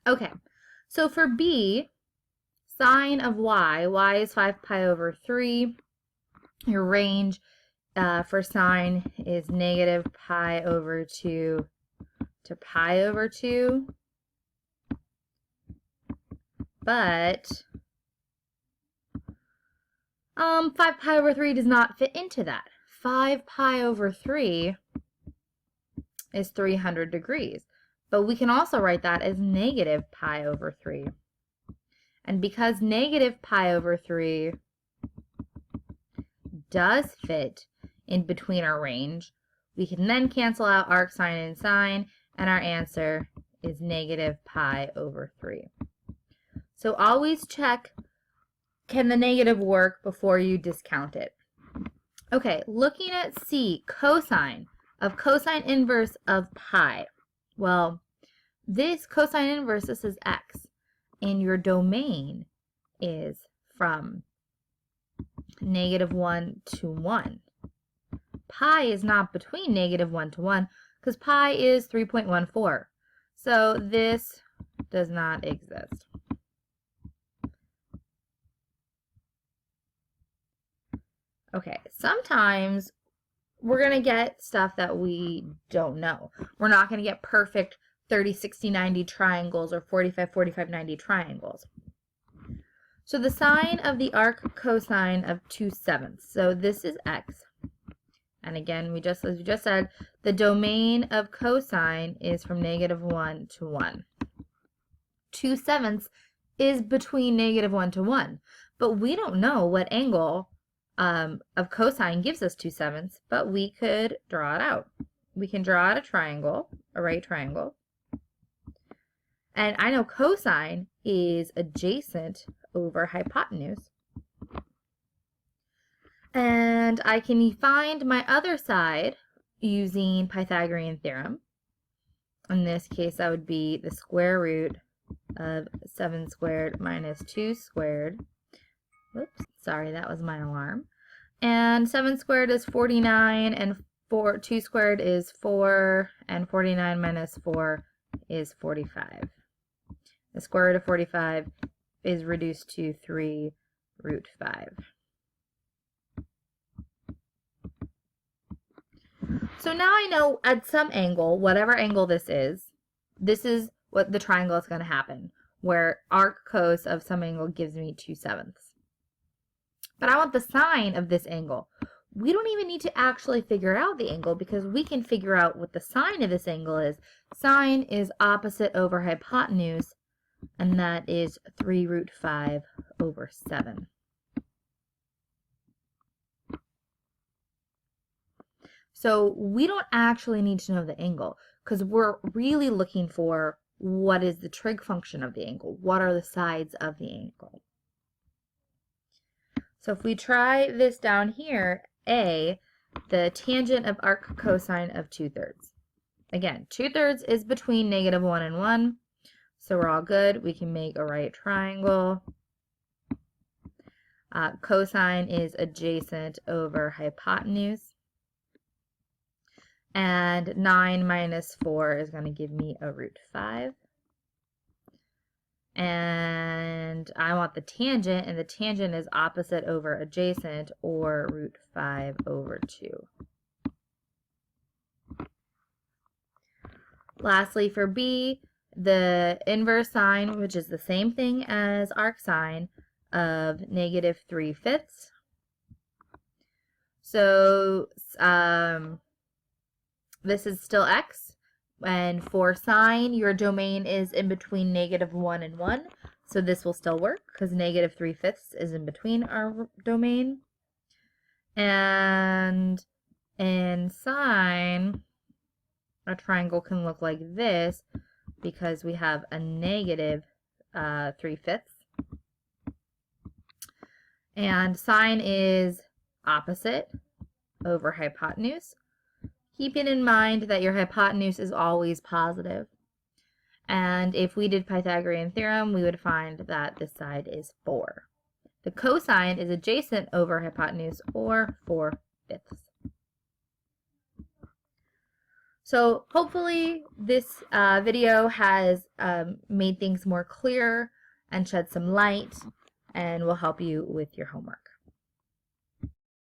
Okay, so for B, sine of y is 5 pi over 3. Your range for sine is negative pi over 2 to pi over 2. But 5 pi over 3 does not fit into that. 5 pi over 3 is 300 degrees. But we can also write that as negative pi over 3. And because negative pi over 3 does fit in between our range, we can then cancel out arc sine and sine, and our answer is negative pi over 3. So always check, can the negative work before you discount it? Okay, looking at C, cosine of cosine inverse of pi. Well, this cosine inverse, this is x, and your domain is from negative 1 to 1. Pi is not between negative 1 to 1 because pi is 3.14. So this does not exist. Okay, sometimes we're going to get stuff that we don't know. We're not going to get perfect 30, 60, 90 triangles or 45, 45, 90 triangles. So the sine of the arc cosine of 2/7. So this is x. And again, as we just said, the domain of cosine is from negative 1 to 1. 2/7 is between negative 1 to 1. But we don't know what angle of cosine gives us 2/7, but we could draw it out. We can draw out a triangle, a right triangle. And I know cosine is adjacent over hypotenuse. And I can find my other side using Pythagorean theorem. In this case, that would be the square root of 7 squared minus 2 squared. Whoops, sorry, that was my alarm. And 7 squared is 49, and 2 squared is 4, and 49 minus 4 is 45. The square root of 45 is reduced to 3 root 5. So now I know at some angle, whatever angle this is what the triangle is going to happen, where arc cos of some angle gives me 2/7. But I want the sine of this angle. We don't even need to actually figure out the angle because we can figure out what the sine of this angle is. Sine is opposite over hypotenuse, and that is 3 root 5 over 7. So we don't actually need to know the angle because we're really looking for what is the trig function of the angle. What are the sides of the angle? So if we try this down here, A, the tangent of arc cosine of 2/3. Again, 2/3 is between negative 1 and 1, so we're all good. We can make a right triangle. Cosine is adjacent over hypotenuse. And 9 minus 4 is going to give me a root 5. And I want the tangent, and the tangent is opposite over adjacent, or root 5 over 2. Lastly, for B, the inverse sine, which is the same thing as arc sine, of negative 3/5. So this is still x, and for sine, your domain is in between negative 1 and 1, so this will still work because negative 3/5 is in between our domain. And in sine, a triangle can look like this because we have a negative 3/5. And sine is opposite over hypotenuse. Keeping in mind that your hypotenuse is always positive. And if we did Pythagorean theorem, we would find that this side is 4. The cosine is adjacent over hypotenuse, or 4/5. So hopefully this video has made things more clear and shed some light and will help you with your homework.